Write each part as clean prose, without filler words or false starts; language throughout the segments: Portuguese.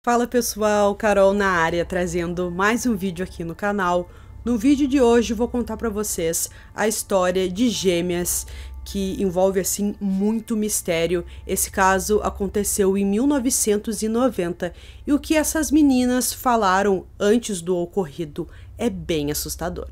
Fala pessoal, Carol na área, trazendo mais um vídeo aqui no canal. No vídeo de hoje vou contar para vocês a história de gêmeas que envolve assim muito mistério. Esse caso aconteceu em 1990 e o que essas meninas falaram antes do ocorrido é bem assustador.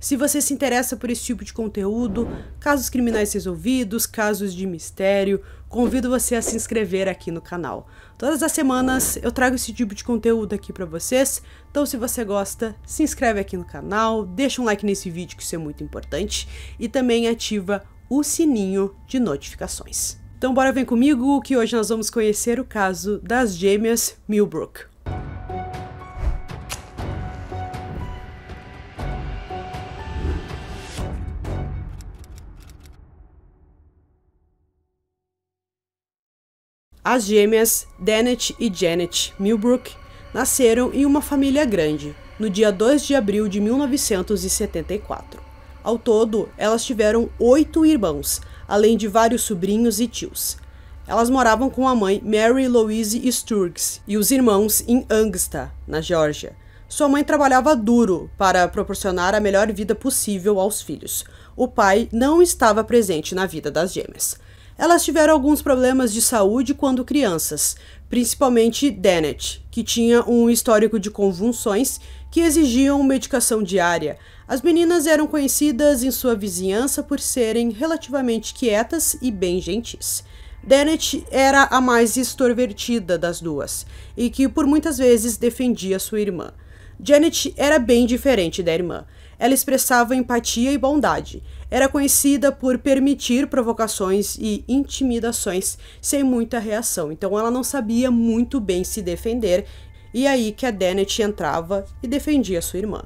Se você se interessa por esse tipo de conteúdo, casos criminais resolvidos, casos de mistério, convido você a se inscrever aqui no canal. Todas as semanas eu trago esse tipo de conteúdo aqui para vocês, então se você gosta, se inscreve aqui no canal, deixa um like nesse vídeo que isso é muito importante e também ativa o sininho de notificações. Então bora vem comigo que hoje nós vamos conhecer o caso das gêmeas Millbrook. As gêmeas Danette e Janet Millbrook nasceram em uma família grande, no dia 2 de abril de 1974. Ao todo, elas tiveram 8 irmãos, além de vários sobrinhos e tios. Elas moravam com a mãe Mary Louise Sturgis e os irmãos em Augusta, na Geórgia. Sua mãe trabalhava duro para proporcionar a melhor vida possível aos filhos. O pai não estava presente na vida das gêmeas. Elas tiveram alguns problemas de saúde quando crianças, principalmente Danette, que tinha um histórico de convulsões que exigiam medicação diária. As meninas eram conhecidas em sua vizinhança por serem relativamente quietas e bem gentis. Danette era a mais extrovertida das duas e que por muitas vezes defendia sua irmã. Janet era bem diferente da irmã. Ela expressava empatia e bondade. Era conhecida por permitir provocações e intimidações sem muita reação. Então ela não sabia muito bem se defender, e aí que a Danette entrava e defendia sua irmã.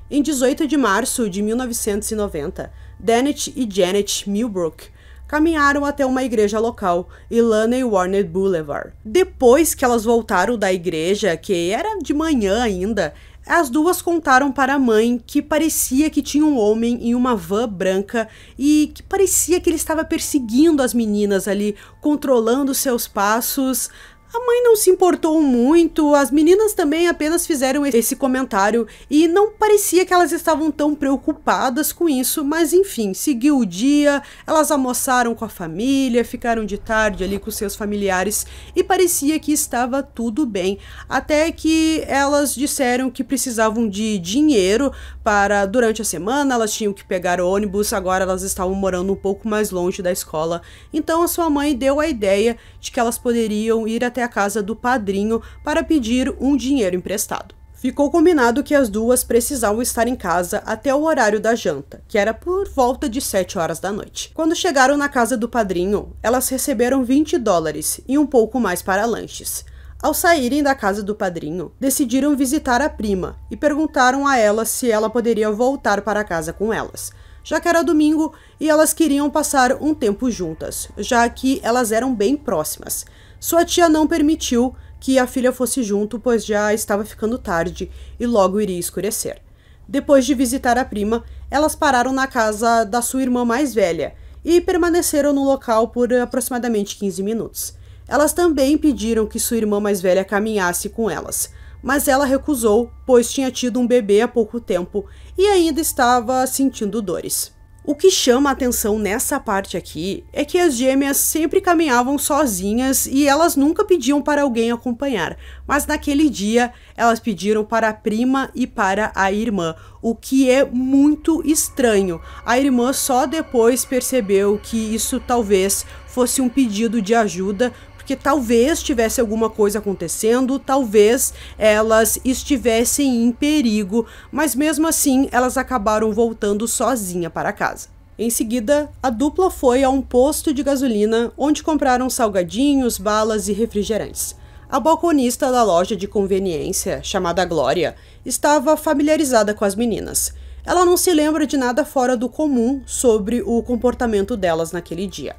Em 18 de março de 1990, Danette e Janet Millbrook caminharam até uma igreja local, em Laney Warner Boulevard. Depois que elas voltaram da igreja, que era de manhã ainda, as duas contaram para a mãe que parecia que tinha um homem em uma van branca e que parecia que ele estava perseguindo as meninas ali, controlando seus passos. A mãe não se importou muito, as meninas também apenas fizeram esse comentário e não parecia que elas estavam tão preocupadas com isso, mas enfim, seguiu o dia, elas almoçaram com a família, ficaram de tarde ali com seus familiares e parecia que estava tudo bem, até que elas disseram que precisavam de dinheiro para, durante a semana, elas tinham que pegar ônibus, agora elas estavam morando um pouco mais longe da escola, então a sua mãe deu a ideia de que elas poderiam ir até a casa do padrinho para pedir um dinheiro emprestado. Ficou combinado que as duas precisavam estar em casa até o horário da janta, que era por volta de 7 horas da noite. Quando chegaram na casa do padrinho, elas receberam $20 e um pouco mais para lanches. Ao saírem da casa do padrinho, decidiram visitar a prima e perguntaram a ela se ela poderia voltar para casa com elas, já que era domingo e elas queriam passar um tempo juntas, já que elas eram bem próximas. Sua tia não permitiu que a filha fosse junto, pois já estava ficando tarde e logo iria escurecer. Depois de visitar a prima, elas pararam na casa da sua irmã mais velha e permaneceram no local por aproximadamente 15 minutos. Elas também pediram que sua irmã mais velha caminhasse com elas, mas ela recusou, pois tinha tido um bebê há pouco tempo e ainda estava sentindo dores. O que chama a atenção nessa parte aqui é que as gêmeas sempre caminhavam sozinhas e elas nunca pediam para alguém acompanhar, mas naquele dia elas pediram para a prima e para a irmã, o que é muito estranho. A irmã só depois percebeu que isso talvez fosse um pedido de ajuda, porque talvez tivesse alguma coisa acontecendo, talvez elas estivessem em perigo, mas mesmo assim elas acabaram voltando sozinha para casa. Em seguida, a dupla foi a um posto de gasolina onde compraram salgadinhos, balas e refrigerantes. A balconista da loja de conveniência, chamada Glória, estava familiarizada com as meninas. Ela não se lembra de nada fora do comum sobre o comportamento delas naquele dia.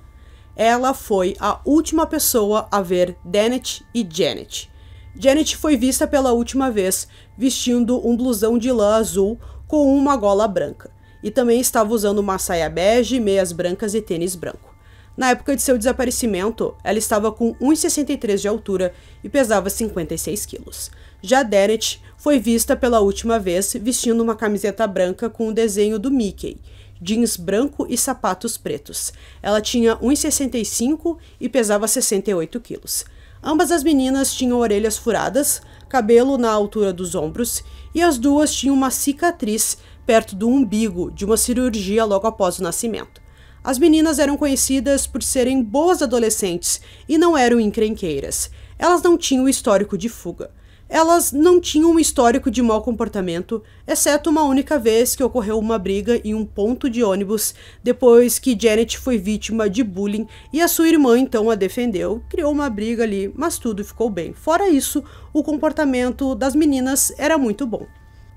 Ela foi a última pessoa a ver Danette e Janet. Janet foi vista pela última vez vestindo um blusão de lã azul com uma gola branca e também estava usando uma saia bege, meias brancas e tênis branco. Na época de seu desaparecimento, ela estava com 1,63 de altura e pesava 56 quilos. Já Dennett foi vista pela última vez vestindo uma camiseta branca com o desenho do Mickey, jeans branco e sapatos pretos. Ela tinha 1,65 e pesava 68 quilos. Ambas as meninas tinham orelhas furadas, cabelo na altura dos ombros e as duas tinham uma cicatriz perto do umbigo de uma cirurgia logo após o nascimento. As meninas eram conhecidas por serem boas adolescentes e não eram encrenqueiras. Elas não tinham histórico de fuga. Elas não tinham um histórico de mau comportamento, exceto uma única vez que ocorreu uma briga em um ponto de ônibus depois que Janet foi vítima de bullying e a sua irmã então a defendeu. Criou uma briga ali, mas tudo ficou bem. Fora isso, o comportamento das meninas era muito bom.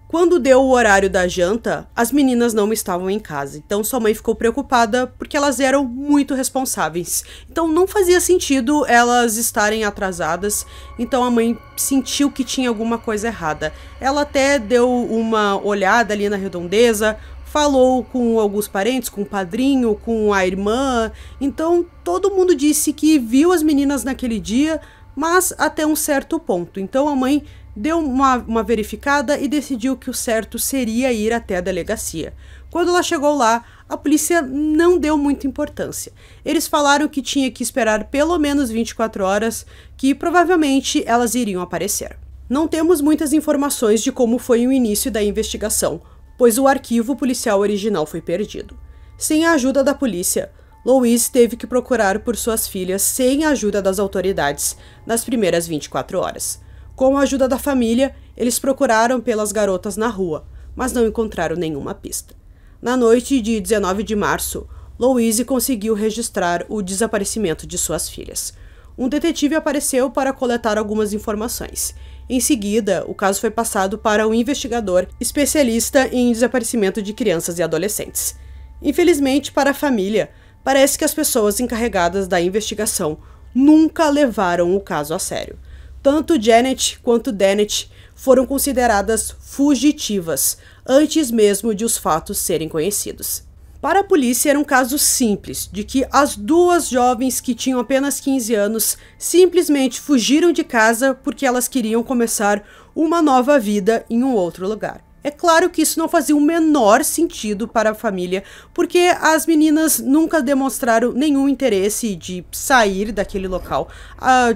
Quando deu o horário da janta, as meninas não estavam em casa, então sua mãe ficou preocupada porque elas eram muito responsáveis. Então não fazia sentido elas estarem atrasadas, então a mãe sentiu que tinha alguma coisa errada. Ela até deu uma olhada ali na redondeza, falou com alguns parentes, com o padrinho, com a irmã, então todo mundo disse que viu as meninas naquele dia, mas até um certo ponto. Então a mãe deu uma verificada e decidiu que o certo seria ir até a delegacia. Quando ela chegou lá, a polícia não deu muita importância. Eles falaram que tinha que esperar pelo menos 24 horas, que provavelmente elas iriam aparecer. Não temos muitas informações de como foi o início da investigação, pois o arquivo policial original foi perdido. Sem a ajuda da polícia, Louise teve que procurar por suas filhas sem a ajuda das autoridades nas primeiras 24 horas. Com a ajuda da família, eles procuraram pelas garotas na rua, mas não encontraram nenhuma pista. Na noite de 19 de março, Louise conseguiu registrar o desaparecimento de suas filhas. Um detetive apareceu para coletar algumas informações. Em seguida, o caso foi passado para um investigador especialista em desaparecimento de crianças e adolescentes. Infelizmente, para a família, parece que as pessoas encarregadas da investigação nunca levaram o caso a sério. Tanto Janet quanto Dennett foram consideradas fugitivas, antes mesmo de os fatos serem conhecidos. Para a polícia era um caso simples, de que as duas jovens que tinham apenas 15 anos simplesmente fugiram de casa porque elas queriam começar uma nova vida em um outro lugar. É claro que isso não fazia o menor sentido para a família, porque as meninas nunca demonstraram nenhum interesse de sair daquele local.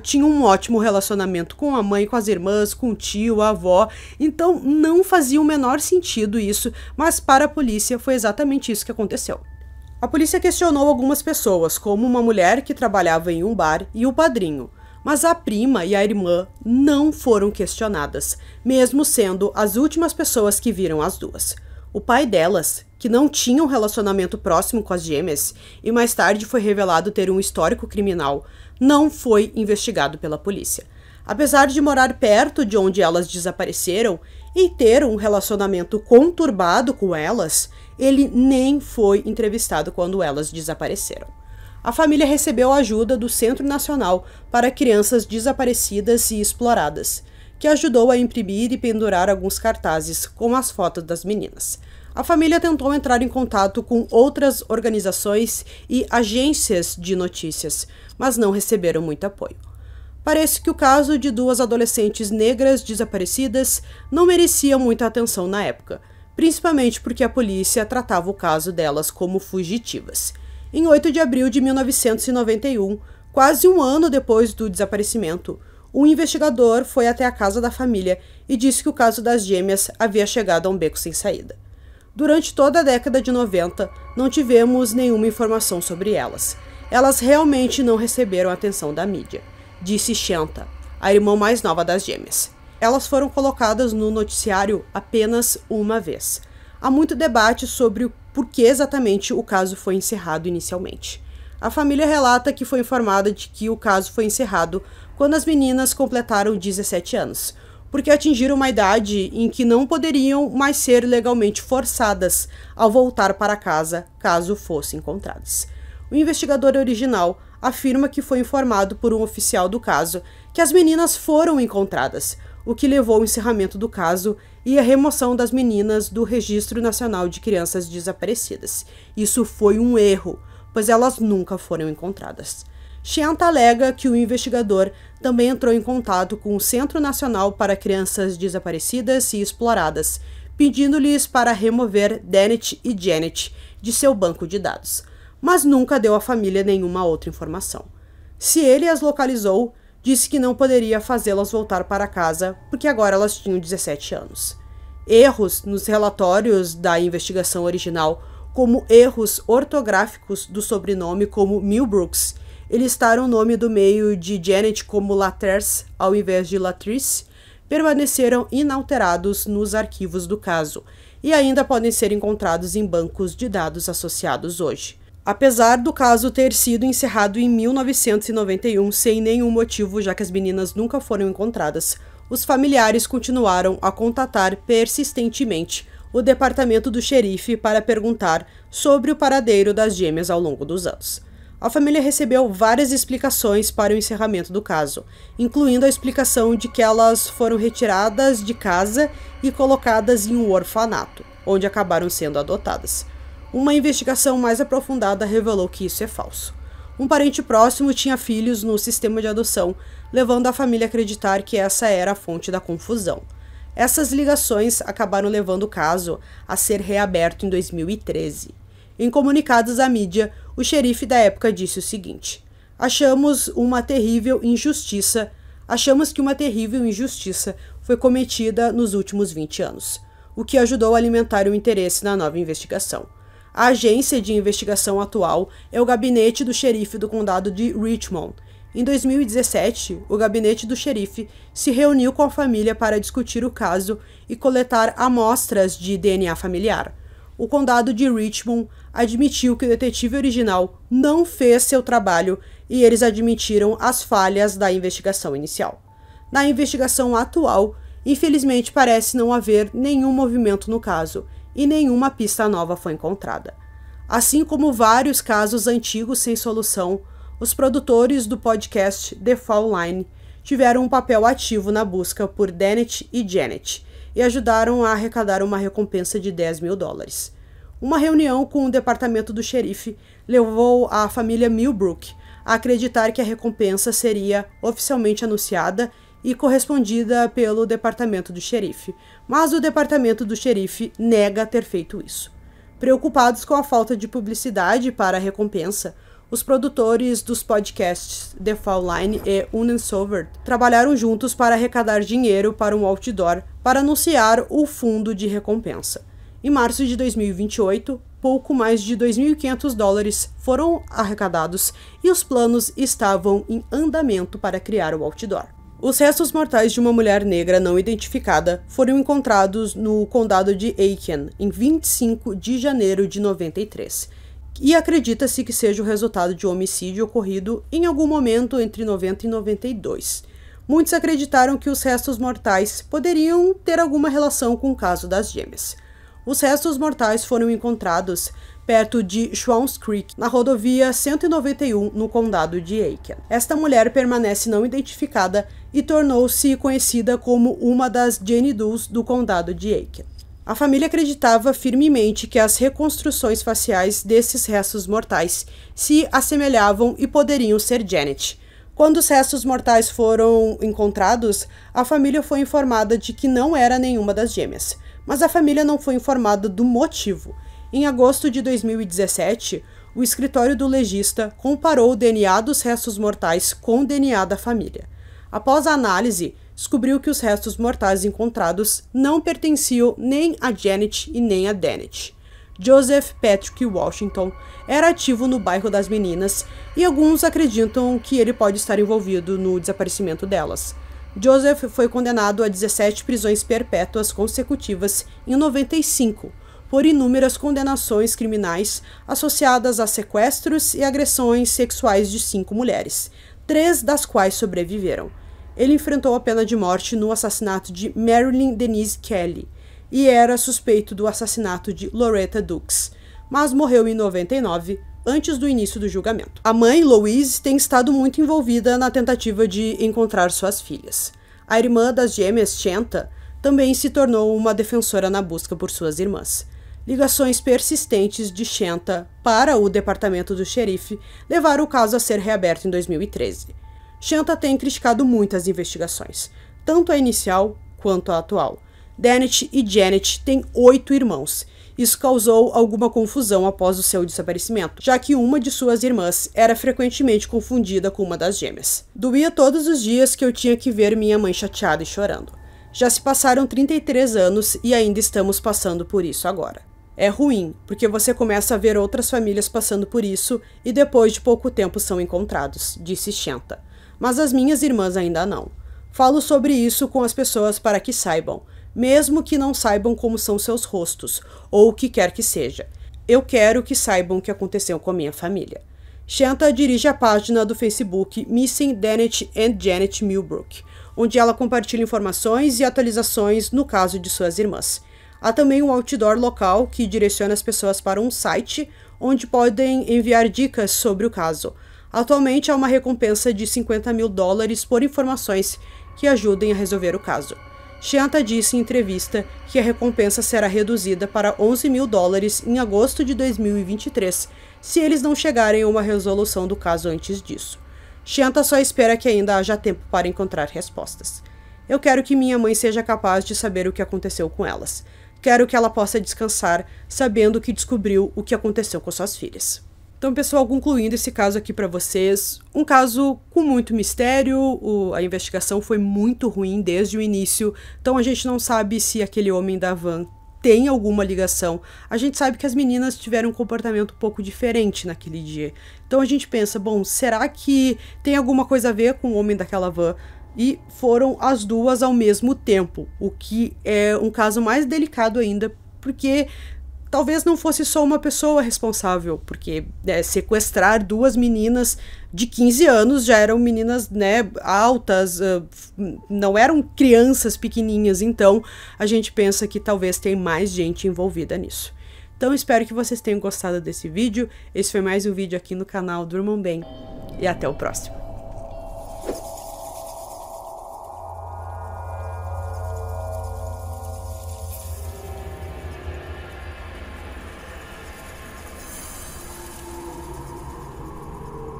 Tinham um ótimo relacionamento com a mãe, com as irmãs, com o tio, a avó, então não fazia o menor sentido isso, mas para a polícia foi exatamente isso que aconteceu. A polícia questionou algumas pessoas, como uma mulher que trabalhava em um bar e o padrinho. Mas a prima e a irmã não foram questionadas, mesmo sendo as últimas pessoas que viram as duas. O pai delas, que não tinha um relacionamento próximo com as gêmeas e mais tarde foi revelado ter um histórico criminal, não foi investigado pela polícia. Apesar de morar perto de onde elas desapareceram e ter um relacionamento conturbado com elas, ele nem foi entrevistado quando elas desapareceram. A família recebeu ajuda do Centro Nacional para Crianças Desaparecidas e Exploradas, que ajudou a imprimir e pendurar alguns cartazes com as fotos das meninas. A família tentou entrar em contato com outras organizações e agências de notícias, mas não receberam muito apoio. Parece que o caso de duas adolescentes negras desaparecidas não merecia muita atenção na época, principalmente porque a polícia tratava o caso delas como fugitivas. Em 8 de abril de 1991, quase um ano depois do desaparecimento, um investigador foi até a casa da família e disse que o caso das gêmeas havia chegado a um beco sem saída. Durante toda a década de 90, não tivemos nenhuma informação sobre elas. Elas realmente não receberam a atenção da mídia, disse Shanta, a irmã mais nova das gêmeas. Elas foram colocadas no noticiário apenas uma vez. Há muito debate sobre o porquê exatamente o caso foi encerrado inicialmente. A família relata que foi informada de que o caso foi encerrado quando as meninas completaram 17 anos, porque atingiram uma idade em que não poderiam mais ser legalmente forçadas a voltar para casa caso fossem encontradas. O investigador original afirma que foi informado por um oficial do caso que as meninas foram encontradas, o que levou ao encerramento do caso e a remoção das meninas do Registro Nacional de Crianças Desaparecidas. Isso foi um erro, pois elas nunca foram encontradas. Shanta alega que o investigador também entrou em contato com o Centro Nacional para Crianças Desaparecidas e Exploradas, pedindo-lhes para remover Dennett e Janet de seu banco de dados, mas nunca deu à família nenhuma outra informação. Se ele as localizou, disse que não poderia fazê-las voltar para casa porque agora elas tinham 17 anos. Erros nos relatórios da investigação original, como erros ortográficos do sobrenome como Millbrooks, e listaram o nome do meio de Janet como Latrice ao invés de Latrice, permaneceram inalterados nos arquivos do caso e ainda podem ser encontrados em bancos de dados associados hoje. Apesar do caso ter sido encerrado em 1991 sem nenhum motivo, já que as meninas nunca foram encontradas, os familiares continuaram a contatar persistentemente o departamento do xerife para perguntar sobre o paradeiro das gêmeas ao longo dos anos. A família recebeu várias explicações para o encerramento do caso, incluindo a explicação de que elas foram retiradas de casa e colocadas em um orfanato, onde acabaram sendo adotadas. Uma investigação mais aprofundada revelou que isso é falso. Um parente próximo tinha filhos no sistema de adoção, levando a família a acreditar que essa era a fonte da confusão. Essas ligações acabaram levando o caso a ser reaberto em 2013. Em comunicados à mídia, o xerife da época disse o seguinte: Achamos que uma terrível injustiça foi cometida nos últimos 20 anos, o que ajudou a alimentar o interesse na nova investigação. A agência de investigação atual é o gabinete do xerife do condado de Richmond. Em 2017, o gabinete do xerife se reuniu com a família para discutir o caso e coletar amostras de DNA familiar. O condado de Richmond admitiu que o detetive original não fez seu trabalho e eles admitiram as falhas da investigação inicial. Na investigação atual, infelizmente parece não haver nenhum movimento no caso e nenhuma pista nova foi encontrada. Assim como vários casos antigos sem solução, os produtores do podcast The Fall Line tiveram um papel ativo na busca por Dennett e Janet e ajudaram a arrecadar uma recompensa de $10 mil. Uma reunião com o departamento do xerife levou a família Millbrook a acreditar que a recompensa seria oficialmente anunciada e correspondida pelo departamento do xerife, mas o departamento do xerife nega ter feito isso. Preocupados com a falta de publicidade para a recompensa, os produtores dos podcasts The Fall Line e Unsolved trabalharam juntos para arrecadar dinheiro para um outdoor para anunciar o fundo de recompensa. Em março de 2028, pouco mais de $2.500 foram arrecadados e os planos estavam em andamento para criar o outdoor. Os restos mortais de uma mulher negra não identificada foram encontrados no condado de Aiken em 25 de janeiro de 93, e acredita-se que seja o resultado de um homicídio ocorrido em algum momento entre 90 e 92. Muitos acreditaram que os restos mortais poderiam ter alguma relação com o caso das gêmeas. Os restos mortais foram encontrados perto de Swans Creek, na rodovia 191, no condado de Aiken. Esta mulher permanece não identificada e tornou-se conhecida como uma das Jane Does do condado de Aiken. A família acreditava firmemente que as reconstruções faciais desses restos mortais se assemelhavam e poderiam ser Janet. Quando os restos mortais foram encontrados, a família foi informada de que não era nenhuma das gêmeas, mas a família não foi informada do motivo. Em agosto de 2017, o escritório do legista comparou o DNA dos restos mortais com o DNA da família. Após a análise, descobriu que os restos mortais encontrados não pertenciam nem a Janet e nem a Dennett. Joseph Patrick Washington era ativo no bairro das meninas e alguns acreditam que ele pode estar envolvido no desaparecimento delas. Joseph foi condenado a 17 prisões perpétuas consecutivas em 95, por inúmeras condenações criminais associadas a sequestros e agressões sexuais de 5 mulheres, 3 das quais sobreviveram. Ele enfrentou a pena de morte no assassinato de Marilyn Denise Kelly e era suspeito do assassinato de Loretta Dukes, mas morreu em 99, antes do início do julgamento. A mãe, Louise, tem estado muito envolvida na tentativa de encontrar suas filhas. A irmã das gêmeas, Shanta, também se tornou uma defensora na busca por suas irmãs. ligações persistentes de Shanta para o departamento do xerife levaram o caso a ser reaberto em 2013. Shanta tem criticado muitas investigações, tanto a inicial quanto a atual. Dennett e Janet têm 8 irmãos. Isso causou alguma confusão após o seu desaparecimento, já que uma de suas irmãs era frequentemente confundida com uma das gêmeas. Doía todos os dias que eu tinha que ver minha mãe chateada e chorando. Já se passaram 33 anos e ainda estamos passando por isso agora. É ruim, porque você começa a ver outras famílias passando por isso e depois de pouco tempo são encontrados, disse Shanta. Mas as minhas irmãs ainda não. Falo sobre isso com as pessoas para que saibam, mesmo que não saibam como são seus rostos, ou o que quer que seja. Eu quero que saibam o que aconteceu com a minha família. Shanta dirige a página do Facebook Missing Dennett and Janet Millbrook, onde ela compartilha informações e atualizações no caso de suas irmãs. Há também um outdoor local que direciona as pessoas para um site onde podem enviar dicas sobre o caso. Atualmente há uma recompensa de $50 mil por informações que ajudem a resolver o caso. Shanta disse em entrevista que a recompensa será reduzida para $11 mil em agosto de 2023, se eles não chegarem a uma resolução do caso antes disso. Shanta só espera que ainda haja tempo para encontrar respostas. Eu quero que minha mãe seja capaz de saber o que aconteceu com elas. Quero que ela possa descansar sabendo que descobriu o que aconteceu com suas filhas. Então, pessoal, concluindo esse caso aqui para vocês, um caso com muito mistério, a investigação foi muito ruim desde o início, então a gente não sabe se aquele homem da van tem alguma ligação. A gente sabe que as meninas tiveram um comportamento um pouco diferente naquele dia. Então a gente pensa, bom, será que tem alguma coisa a ver com o homem daquela van? E foram as duas ao mesmo tempo, o que é um caso mais delicado ainda, porque talvez não fosse só uma pessoa responsável, porque sequestrar 2 meninas de 15 anos já eram meninas, né, altas, não eram crianças pequenininhas, então a gente pensa que talvez tenha mais gente envolvida nisso. Então espero que vocês tenham gostado desse vídeo, esse foi mais um vídeo aqui no canal Durmam Bem, e até o próximo.